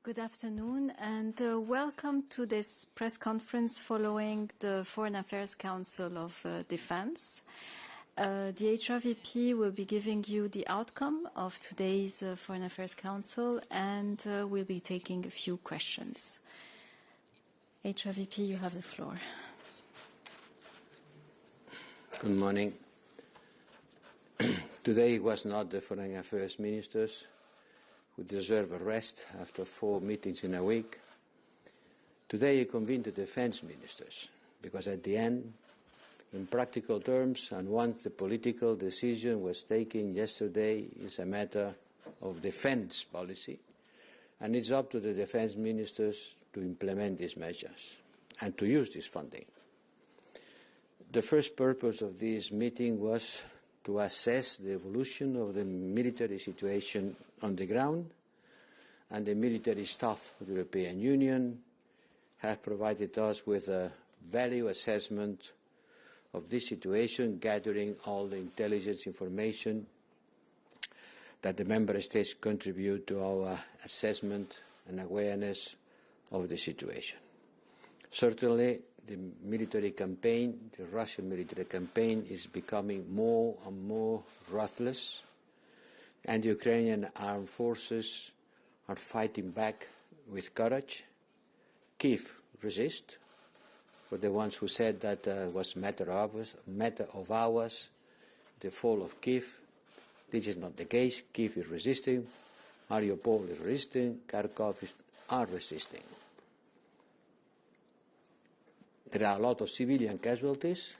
Good afternoon and welcome to this press conference following the Foreign Affairs Council of Defense. The HRVP will be giving you the outcome of today's Foreign Affairs Council and we'll be taking a few questions. HRVP, you have the floor. Good morning. Today was not the Foreign Affairs Ministers who deserve a rest after 4 meetings in a week. Today you convened the defense ministers, because at the end, in practical terms, and once the political decision was taken yesterday, is a matter of defense policy, and it's up to the defense ministers to implement these measures and to use this funding. The first purpose of this meeting was to assess the evolution of the military situation on the ground, and the military staff of the European Union have provided us with a value assessment of this situation, gathering all the intelligence information that the member states contribute to our assessment and awareness of the situation. Certainly, the military campaign, the Russian military campaign, is becoming more and more ruthless, and the Ukrainian armed forces are fighting back with courage. Kiev resists. For the ones who said that was matter of hours, the fall of Kiev, this is not the case. Kiev is resisting, Mariupol is resisting, Kharkov are resisting. There are a lot of civilian casualties,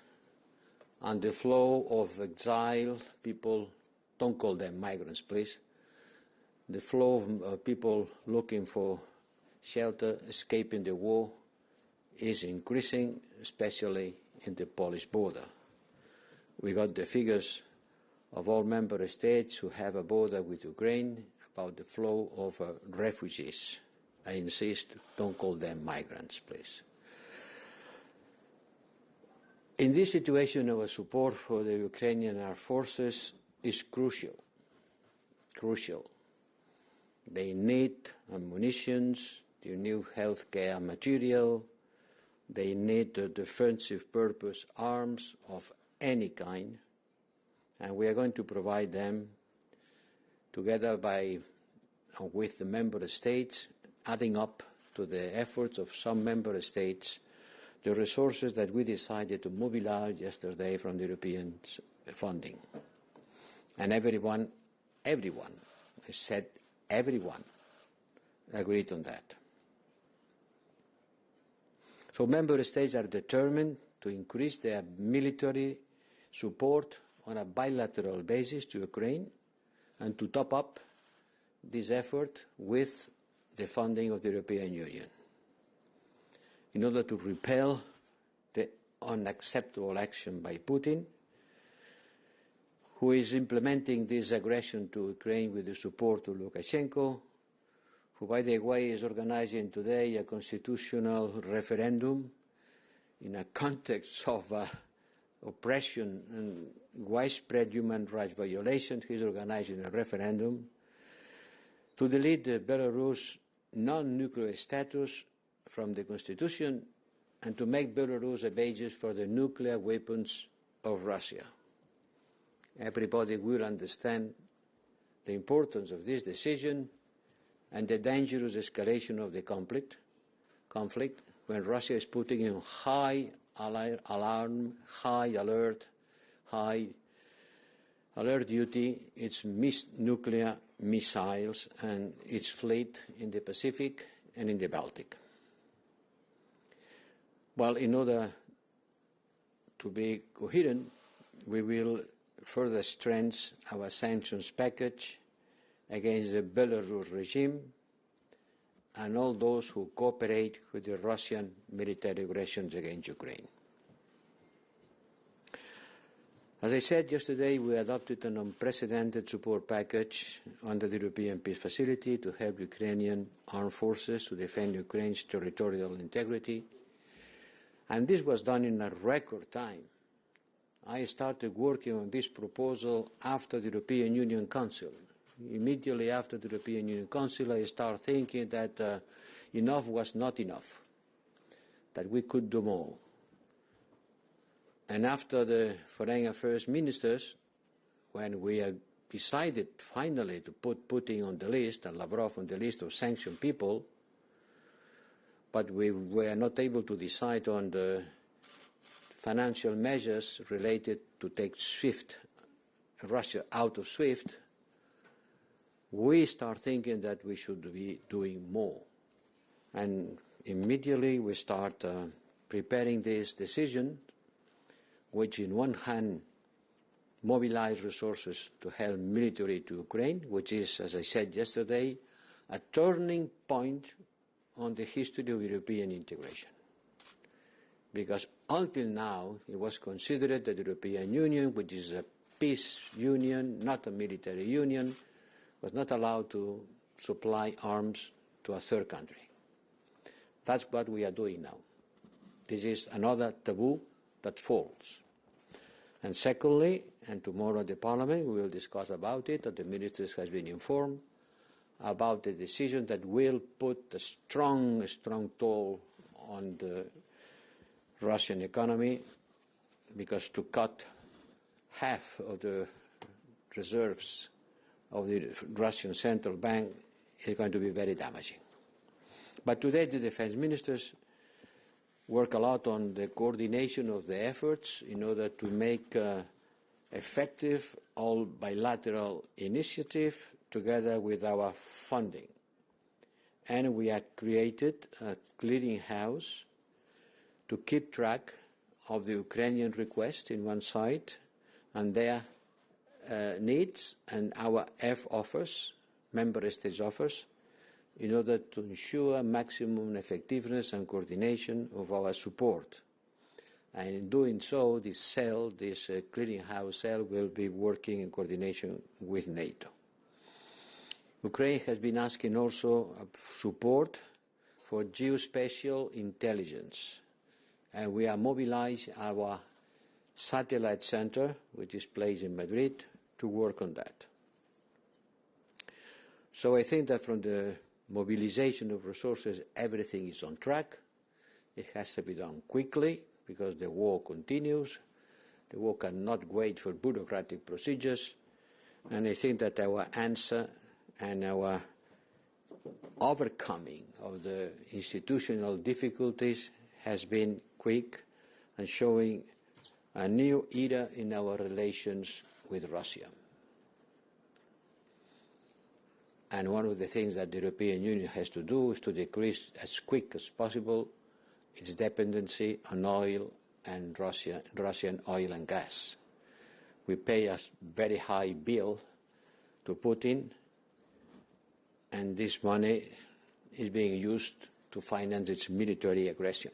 and the flow of exiled people, don't call them migrants, please. The flow of people looking for shelter, escaping the war, is increasing, especially in the Polish border. We got the figures of all member states who have a border with Ukraine about the flow of refugees. I insist, don't call them migrants, please. In this situation, our support for the Ukrainian armed forces is crucial. Crucial. They need ammunition, the new healthcare material, they need the defensive purpose arms of any kind, and we are going to provide them together with the member states, adding up to the efforts of some member states the resources that we decided to mobilize yesterday from the European funding. And everyone, I said everyone, agreed on that. So member states are determined to increase their military support on a bilateral basis to Ukraine and to top up this effort with the funding of the European Union, in order to repel the unacceptable action by Putin, who is implementing this aggression to Ukraine with the support of Lukashenko, who, by the way, is organizing today a constitutional referendum in a context of oppression and widespread human rights violations. He is organizing a referendum to delete the Belarus non-nuclear status from the Constitution and to make Belarus a basis for the nuclear weapons of Russia. Everybody will understand the importance of this decision and the dangerous escalation of the conflict when Russia is putting in high alarm, high alert duty its nuclear missiles and its fleet in the Pacific and in the Baltic. Well, in order to be coherent, we will further strengthen our sanctions package against the Belarus regime and all those who cooperate with the Russian military aggressions against Ukraine. As I said yesterday, we adopted an unprecedented support package under the European Peace Facility to help Ukrainian armed forces to defend Ukraine's territorial integrity. And this was done in a record time. I started working on this proposal after the European Union Council immediately after the European Union Council, I started thinking that enough was not enough, that we could do more. And after the Foreign Affairs Ministers, when we decided finally to put Putin on the list and Lavrov on the list of sanctioned people, but we were not able to decide on the financial measures related to take Russia out of SWIFT, we start thinking that we should be doing more. And immediately we start preparing this decision, which in one hand mobilize resources to help military to Ukraine, which is, as I said yesterday, a turning point on the history of European integration. Because until now, it was considered that the European Union, which is a peace union, not a military union, was not allowed to supply arms to a third country. That's what we are doing now. This is another taboo that falls. And secondly, and tomorrow at the Parliament we will discuss about it, that the ministers has been informed about the decision that will put a strong toll on the Russian economy, because to cut half of the reserves of the Russian Central Bank is going to be very damaging. But today the defense ministers work a lot on the coordination of the efforts in order to make effective all bilateral initiative together with our funding. And we have created a clearinghouse to keep track of the Ukrainian request in one side and their needs, and our F offers, member states offers, in order to ensure maximum effectiveness and coordination of our support. And in doing so, this cell, this clearinghouse cell, will be working in coordination with NATO. Ukraine has been asking also support for geospatial intelligence, and we are mobilizing our satellite center, which is placed in Madrid, to work on that. So I think that from the mobilization of resources, everything is on track. It has to be done quickly because the war continues. The war cannot wait for bureaucratic procedures. And I think that our answer and our overcoming of the institutional difficulties has been quick and showing a new era in our relations with Russia. And one of the things that the European Union has to do is to decrease as quick as possible its dependency on oil and Russian oil and gas. We pay a very high bill to Putin, and this money is being used to finance its military aggression.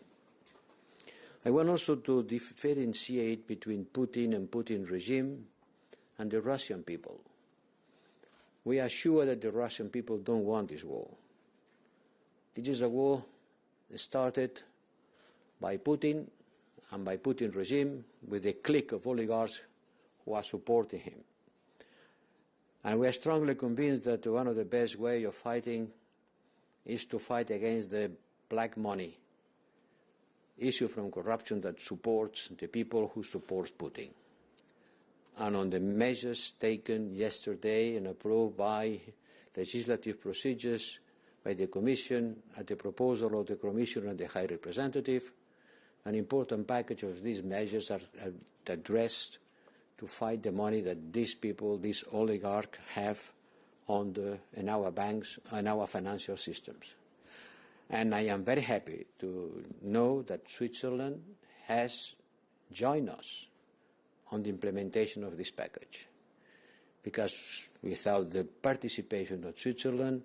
I want also to differentiate between Putin and Putin regime and the Russian people. We are sure that the Russian people don't want this war. This is a war that started by Putin and by Putin regime with a clique of oligarchs who are supporting him. And we are strongly convinced that one of the best ways of fighting is to fight against the black money issue from corruption that supports the people who support Putin. And on the measures taken yesterday and approved by legislative procedures by the Commission at the proposal of the Commission and the High Representative, an important package of these measures are addressed to fight the money that these people, these oligarchs, have in our banks and our financial systems. And I am very happy to know that Switzerland has joined us on the implementation of this package, because without the participation of Switzerland,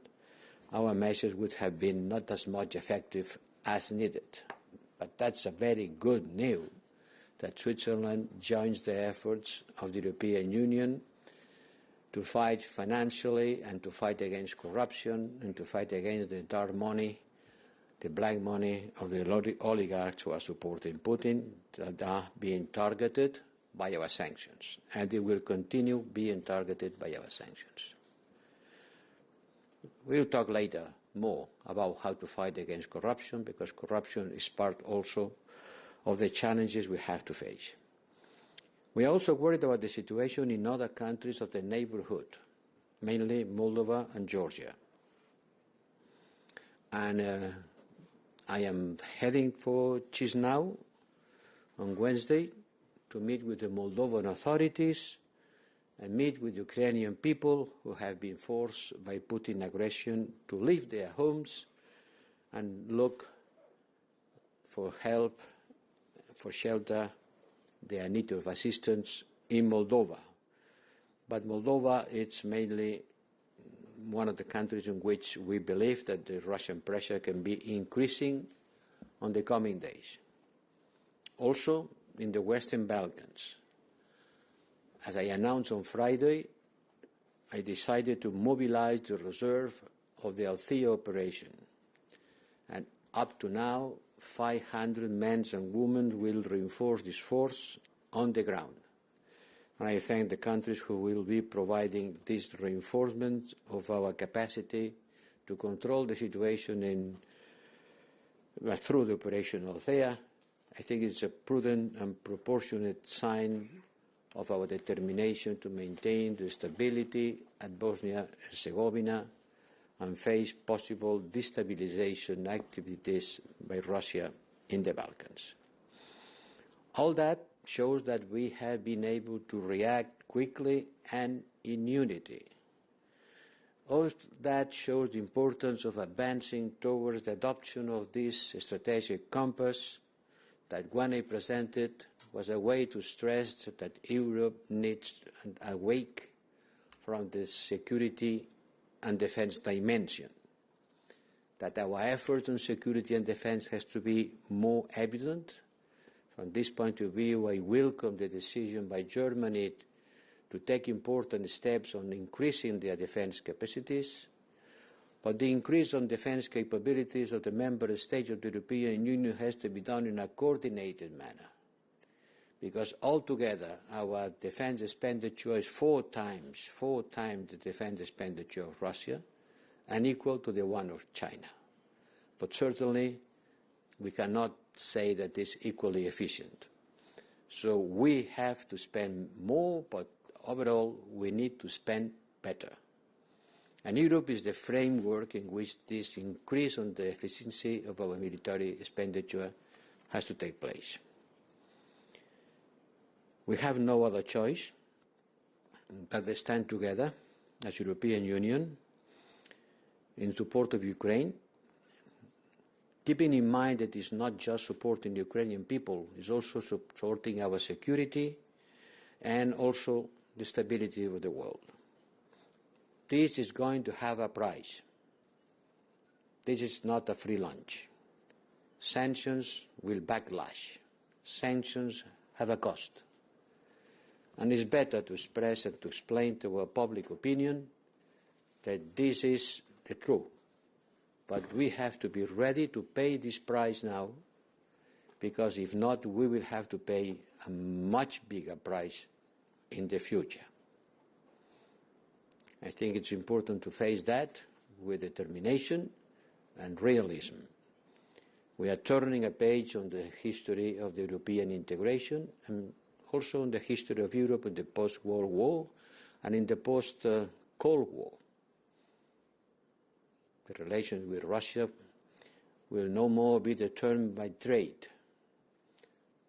our measures would have been not as much effective as needed. But that's a very good news that Switzerland joins the efforts of the European Union to fight financially and to fight against corruption and to fight against the dark money, the black money of the oligarchs who are supporting Putin, that are being targeted by our sanctions, and they will continue being targeted by our sanctions. we'll talk later more about how to fight against corruption, because corruption is part also of the challenges we have to face. We are also worried about the situation in other countries of the neighborhood, mainly Moldova and Georgia. And I am heading for Chisinau on Wednesday to meet with the Moldovan authorities and meet with Ukrainian people who have been forced by Putin aggression to leave their homes and look for help, for shelter, their need of assistance in Moldova. But Moldova is mainly one of the countries in which we believe that the Russian pressure can be increasing on the coming days. Also in the Western Balkans. As I announced on Friday, I decided to mobilize the reserve of the Althea operation. And up to now, 500 men and women will reinforce this force on the ground. And I thank the countries who will be providing this reinforcement of our capacity to control the situation through the Operation Althea. I think it's a prudent and proportionate sign of our determination to maintain the stability at Bosnia-Herzegovina and face possible destabilization activities by Russia in the Balkans. All that shows that we have been able to react quickly and in unity. All that shows the importance of advancing towards the adoption of this strategic compass that when I presented was a way to stress that Europe needs to awake from the security and defense dimension, that our efforts on security and defense has to be more evident. From this point of view, I welcome the decision by Germany to take important steps on increasing their defense capacities, but the increase on defense capabilities of the member states of the European Union has to be done in a coordinated manner, because altogether our defense expenditure is four times the defense expenditure of Russia and equal to the one of China. But certainly we cannot say that it's equally efficient. So we have to spend more, but overall we need to spend better. And Europe is the framework in which this increase on the efficiency of our military expenditure has to take place. We have no other choice but to stand together as European Union in support of Ukraine, keeping in mind that it's not just supporting the Ukrainian people, it's also supporting our security and also the stability of the world. This is going to have a price. This is not a free lunch. Sanctions will backlash. Sanctions have a cost. And it's better to express and to explain to our public opinion that this is the truth. But we have to be ready to pay this price now, because if not, we will have to pay a much bigger price in the future. I think it's important to face that with determination and realism. We are turning a page on the history of the European integration and also on the history of Europe in the post-World War and in the post-Cold War. The relations with Russia will no more be determined by trade,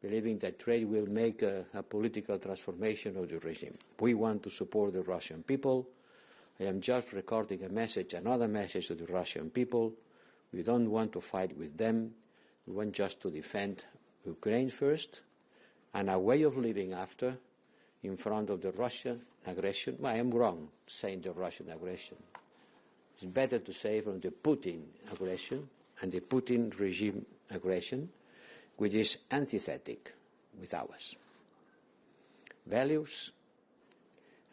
believing that trade will make a political transformation of the regime. We want to support the Russian people. I am just recording a message, another message to the Russian people. We don't want to fight with them. We want just to defend Ukraine first and a way of living after in front of the Russian aggression. Well, I am wrong saying the Russian aggression. It's better to say from the Putin aggression and the Putin regime aggression, which is antithetic with ours. Values,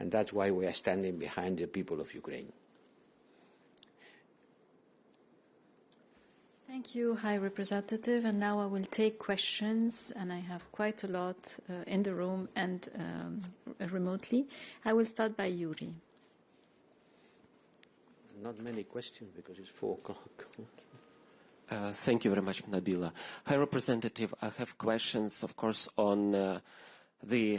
and that's why we are standing behind the people of Ukraine. Thank you, High Representative. And now I will take questions, and I have quite a lot in the room and remotely. I will start by Yuri. not many questions because it's 4 o'clock. Thank you very much, Nabila. High Representative, I have questions, of course, on the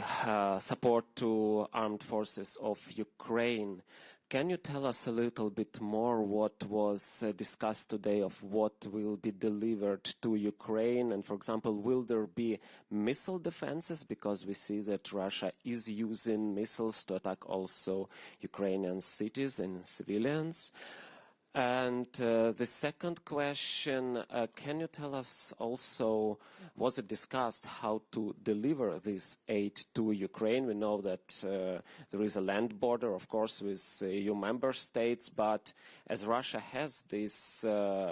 support to armed forces of Ukraine. Can you tell us a little bit more what was discussed today of what will be delivered to Ukraine? And, for example, will there be missile defenses? Because we see that Russia is using missiles to attack also Ukrainian cities and civilians. And the second question, can you tell us also, was it discussed how to deliver this aid to Ukraine? We know that there is a land border, of course, with EU member states, but as Russia has these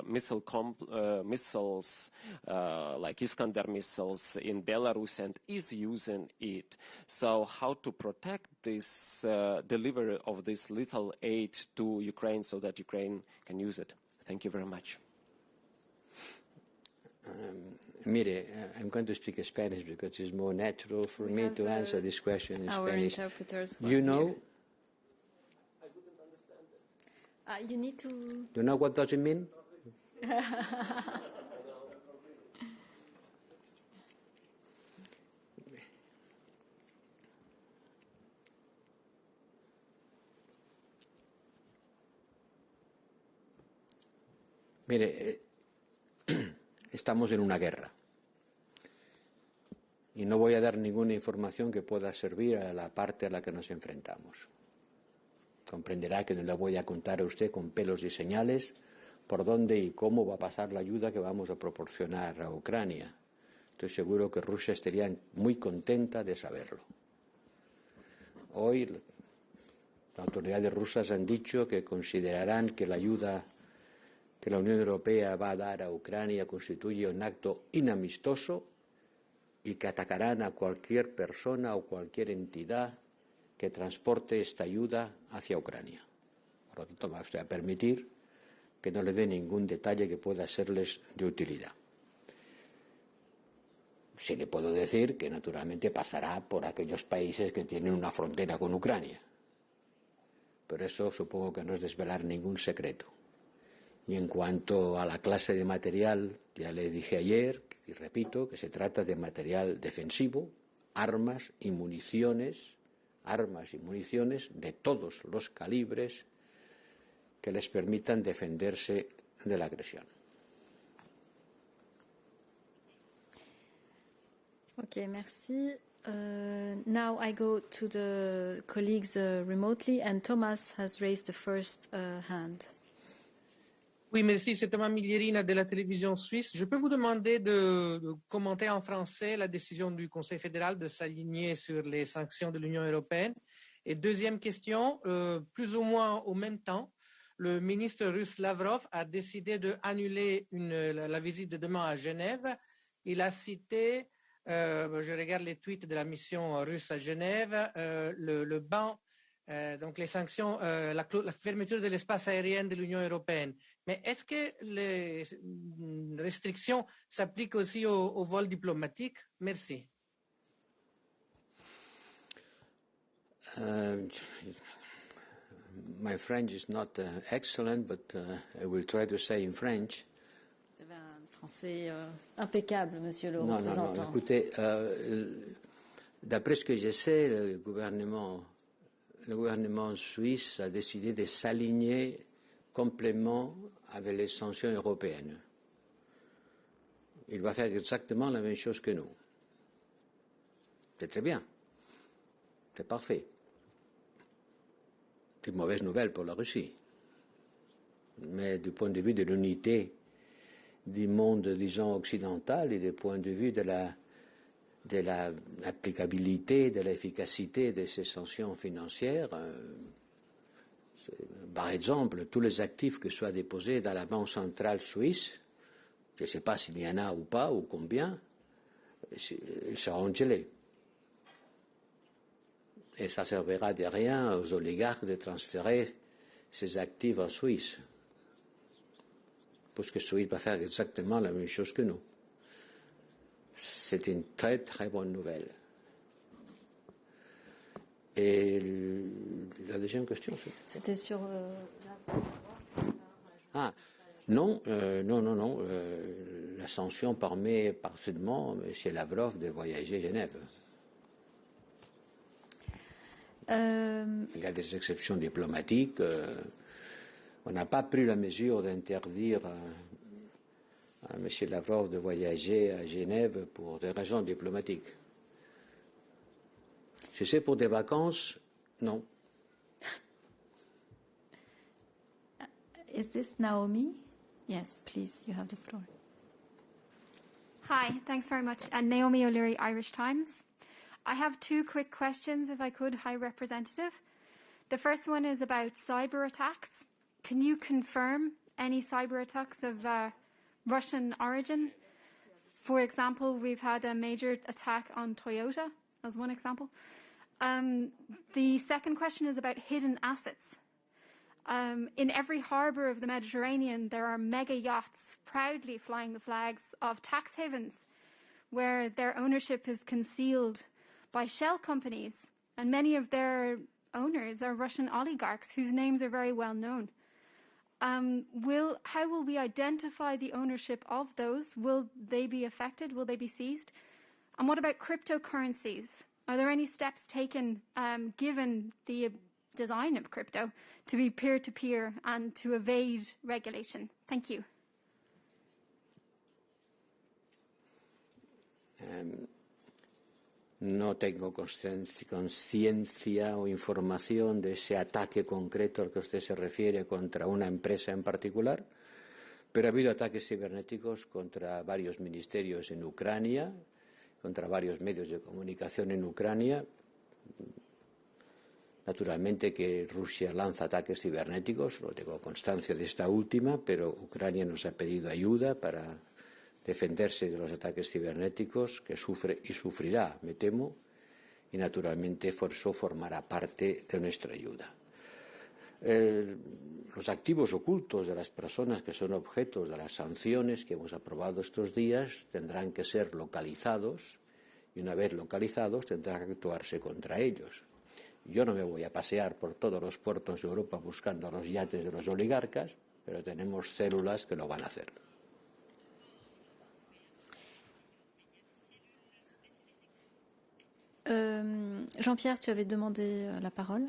missiles, like Iskander missiles in Belarus and is using it, so how to protect this delivery of this little aid to Ukraine so that Ukraine can use it? Thank you very much. Mire, I'm going to speak Spanish because it's more natural for me to answer this question in our Spanish. Interpreters You know? here. I wouldn't understand it. You need to... You know what does it mean? Mire, estamos en una guerra y no voy a dar ninguna información que pueda servir a la parte a la que nos enfrentamos. Comprenderá que no le voy a contar a usted con pelos y señales por dónde y cómo va a pasar la ayuda que vamos a proporcionar a Ucrania. Estoy seguro que Rusia estaría muy contenta de saberlo. Hoy las autoridades rusas han dicho que considerarán que la ayuda que la Unión Europea va a dar a Ucrania constituye un acto inamistoso y que atacarán a cualquier persona o cualquier entidad que transporte esta ayuda hacia Ucrania. Por lo tanto, me va a permitir que no le dé ningún detalle que pueda serles de utilidad. Sí le puedo decir que naturalmente pasará por aquellos países que tienen una frontera con Ucrania. Pero eso supongo que no es desvelar ningún secreto. Y en cuanto a la clase de material, ya le dije ayer, y repito, que se trata de material defensivo, armas y municiones de todos los calibres que les permitan defenderse de la agresión. Okay, merci. Now I go to the colleagues remotely, and Thomas has raised the first hand. Oui, merci. C'est Thomas Miglierina de la télévision suisse. Je peux vous demander de commenter en français la décision du Conseil fédéral de s'aligner sur les sanctions de l'Union européenne. Et deuxième question, plus ou moins au même temps, le ministre russe Lavrov a décidé d'annuler la visite de demain à Genève. Il a cité, je regarde les tweets de la mission russe à Genève, le ban, donc les sanctions, la fermeture de l'espace aérien de l'Union européenne. Mais est-ce que les restrictions s'appliquent aussi aux vols diplomatiques? Merci. My French is not excellent, but I will try to say in French. Vous avez un français impeccable, monsieur le représentant. Non, écoutez, d'après ce que je sais, le gouvernement suisse a décidé de s'aligner complètement avec les sanctions européennes. Il va faire exactement la même chose que nous. C'est très bien. C'est parfait. C'est une mauvaise nouvelle pour la Russie. Mais du point de vue de l'unité du monde, disons, occidental et du point de vue de l'applicabilité, de l'efficacité de ces sanctions financières, par exemple, tous les actifs que soient déposés dans la Banque centrale suisse, je ne sais pas s'il y en a ou pas, ou combien, ils seront gelés. Et ça ne servira de rien aux oligarques de transférer ces actifs en Suisse. Parce que Suisse va faire exactement la même chose que nous. C'est une très très bonne nouvelle. Et la deuxième question, c'était sur Ah, non, non. La sanction permet parfaitement M. Lavrov de voyager à Genève. Il y a des exceptions diplomatiques. On n'a pas pris la mesure d'interdire à M. Lavrov de voyager à Genève pour des raisons diplomatiques. Si c'est pour des vacances, non. Is this Naomi? Yes, please, you have the floor. Hi, thanks very much. And Naomi O'Leary, Irish Times. I have two quick questions, if I could, High Representative. The first one is about cyber attacks. Can you confirm any cyber attacks of Russian origin? For example, we've had a major attack on Toyota, as one example. The second question is about hidden assets. In every harbour of the Mediterranean, there are mega yachts proudly flying the flags of tax havens where their ownership is concealed by shell companies, and many of their owners are Russian oligarchs whose names are very well known. How will we identify the ownership of those? Will they be affected? Will they be seized? And what about cryptocurrencies? Are there any steps taken, given the design of crypto, to be peer-to-peer and to evade regulation? Thank you. No tengo conciencia o información de ese ataque concreto al que usted se refiere contra una empresa en particular, pero ha habido ataques cibernéticos contra varios ministerios en Ucrania, contra varios medios de comunicación en Ucrania. Naturalmente que Rusia lanza ataques cibernéticos, no tengo constancia de esta última, pero Ucrania nos ha pedido ayuda para defenderse de los ataques cibernéticos, que sufre y sufrirá, me temo, y naturalmente eso formará parte de nuestra ayuda. Los activos ocultos de las personas que son objetos de las sanciones que hemos aprobado estos días tendrán que ser localizados, y una vez localizados tendrá que actuarse contra ellos. Yo no me voy a pasear por todos los puertos de Europa buscando los yates de los oligarcas, pero tenemos células que lo van a hacer. Jean-Pierre, tu avais demandé la parole.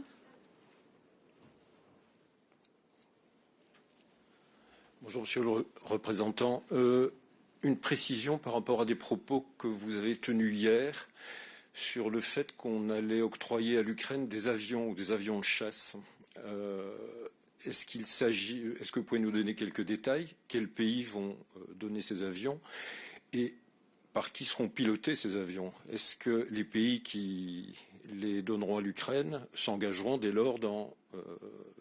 Bonjour, Monsieur le représentant. Une précision par rapport à des propos que vous avez tenus hier sur le fait qu'on allait octroyer à l'Ukraine des avions ou des avions de chasse. Est-ce que vous pouvez nous donner quelques détails? Quels pays vont donner ces avions et par qui seront pilotés ces avions? Est-ce que les pays qui les donneront à l'Ukraine s'engageront dès lors dans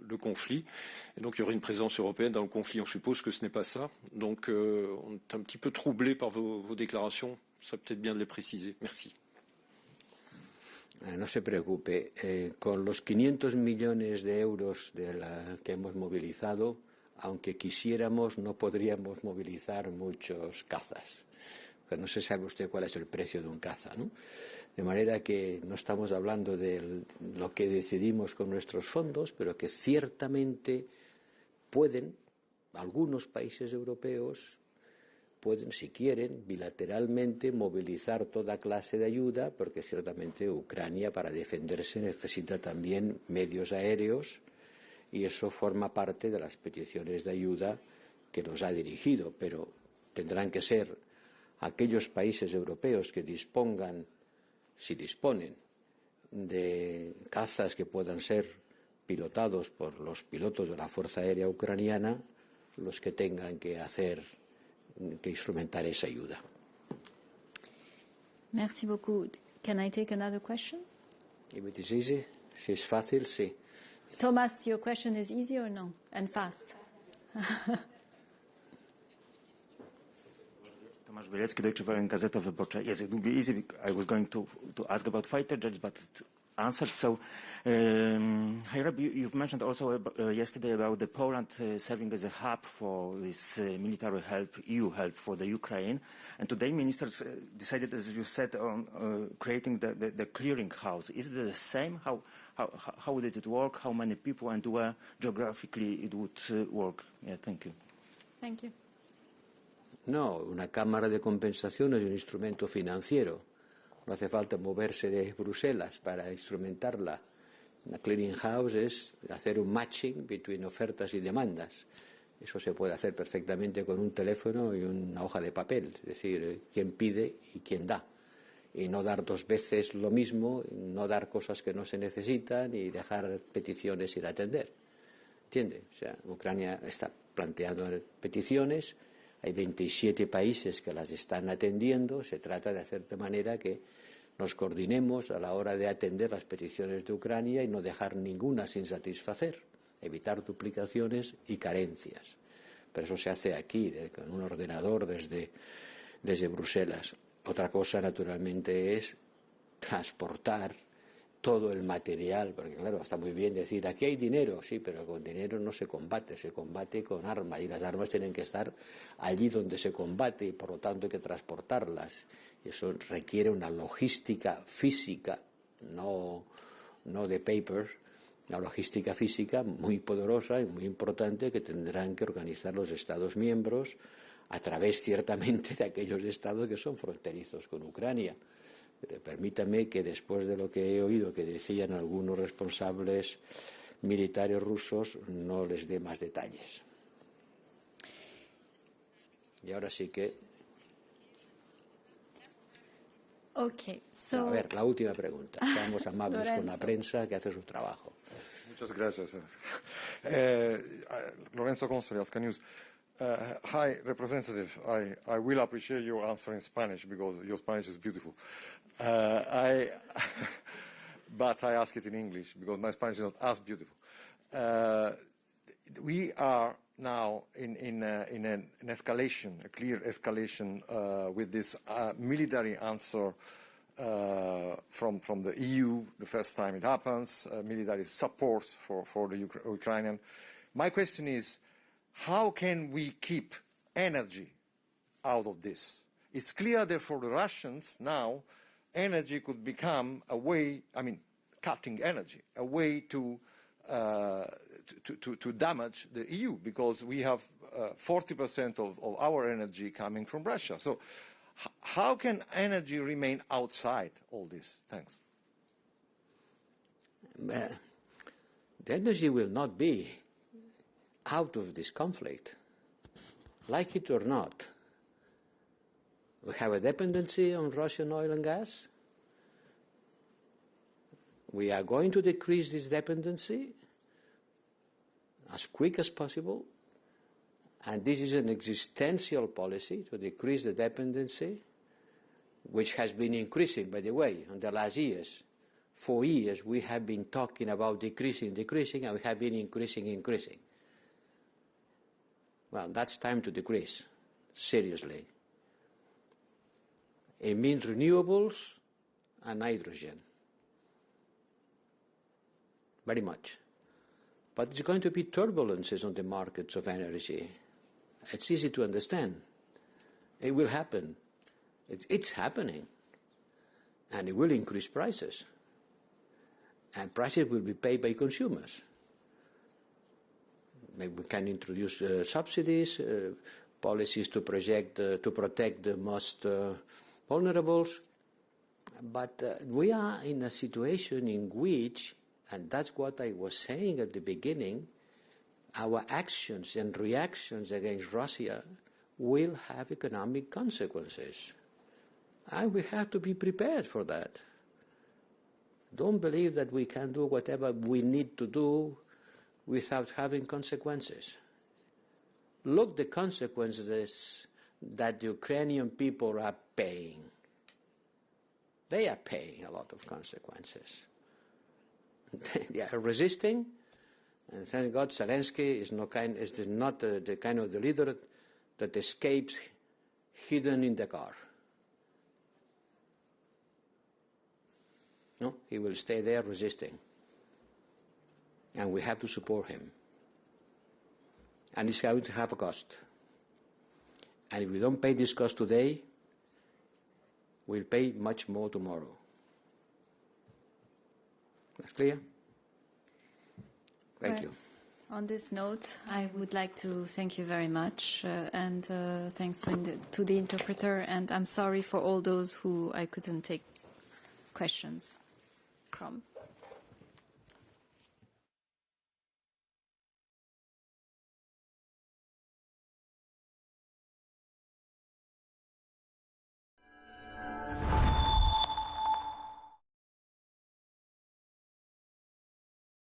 le conflit? Et donc il y aurait une présence européenne dans le conflit. On suppose que ce n'est pas ça. Donc on est un petit peu troublé par vos déclarations. Ça serait peut-être bien de les préciser. Merci. No se preocupe. Con los 500 millones de euros que hemos movilizado, aunque quisiéramos, no podríamos movilizar muchos cazas. Que no se sabe usted cuál es el precio de un caza, ¿no? De manera que no estamos hablando de lo que decidimos con nuestros fondos, pero que ciertamente pueden, algunos países europeos, pueden, si quieren, bilateralmente movilizar toda clase de ayuda, porque ciertamente Ucrania para defenderse necesita también medios aéreos y eso forma parte de las peticiones de ayuda que nos ha dirigido, pero tendrán que ser aquellos países europeos que dispongan, si disponen, de cazas que puedan ser pilotados por los pilotos de la Fuerza Aérea Ucraniana, los que tengan que instrumentar esa ayuda. Merci beaucoup. Can I take another question? If it is easy, si es fácil, sí. Thomas, your question is easy or no? And fast. Tomasz Bielecki, Deutsche Welle, Gazeta Wyborcza. Yes, it would be easy. I was going to ask about fighter jets, but answered. So, you've mentioned also yesterday about the Poland serving as a hub for this military help, EU help for the Ukraine. And today ministers decided, as you said, on creating the clearing house. Is it the same? how would it work, how many people, and where geographically it would work? Yeah, thank you. Thank you. No, una cámara de compensación es un instrumento financiero. No hace falta moverse de Bruselas para instrumentarla. Una clearing house es hacer un matching entre ofertas y demandas. Eso se puede hacer perfectamente con un teléfono y una hoja de papel, es decir, quién pide y quién da. Y no dar dos veces lo mismo, no dar cosas que no se necesitan y dejar peticiones sin atender. ¿Entiende? O sea, Ucrania está planteando peticiones, hay 27 países que las están atendiendo, se trata de hacer de manera que nos coordinemos a la hora de atender las peticiones de Ucrania y no dejar ninguna sin satisfacer, evitar duplicaciones y carencias. Pero eso se hace aquí, con un ordenador desde Bruselas. Otra cosa, naturalmente, es transportar todo el material, porque claro, está muy bien decir, aquí hay dinero, sí, pero con dinero no se combate con armas, y las armas tienen que estar allí donde se combate, y por lo tanto hay que transportarlas. Y eso requiere una logística física, no de paper, una logística física muy poderosa y muy importante que tendrán que organizar los Estados miembros a través, ciertamente, de aquellos estados que son fronterizos con Ucrania. Pero permítame que después de lo que he oído que decían algunos responsables militares rusos, no les dé más detalles. Y ahora sí que... Okay, so... A ver, la última pregunta. Seamos amables con la prensa que hace su trabajo. Muchas gracias. Lorenzo González, News. Hi, Representative. I will appreciate your answer in Spanish because your Spanish is beautiful. But I ask it in English because my Spanish is not as beautiful. We are now in an escalation, a clear escalation with this military answer from the EU, the first time it happens, military support for the Ukrainian. My question is, how can we keep energy out of this? It's clear that for the Russians now, energy could become a way, I mean, cutting energy, a way to damage the EU, because we have 40% of our energy coming from Russia. So how can energy remain outside all this? Thanks. The energy will not be out of this conflict, like it or not. We have a dependency on Russian oil and gas. We are going to decrease this dependency as quick as possible, and this is an existential policy to decrease the dependency, which has been increasing, by the way, in the last years. 4 years we have been talking about decreasing, and we have been increasing. Well, that's time to decrease, seriously. It means renewables and hydrogen. Very much. But there's going to be turbulences on the markets of energy. It's easy to understand. It will happen. It's happening. And it will increase prices. And prices will be paid by consumers. Maybe we can introduce subsidies, policies to protect the most vulnerables. But we are in a situation in which, and that's what I was saying at the beginning, our actions and reactions against Russia will have economic consequences. And we have to be prepared for that. Don't believe that we can do whatever we need to do without having consequences. Look the consequences that the Ukrainian people are paying. They are paying a lot of consequences. They are resisting, and thank God Zelensky is not the kind of the leader that escapes hidden in the car. No, he will stay there resisting. And we have to support him. And it's going to have a cost. And if we don't pay this cost today, we'll pay much more tomorrow. That's clear? Thank you. On this note, I would like to thank you very much, and thanks to the interpreter, and I'm sorry for all those who I couldn't take questions from.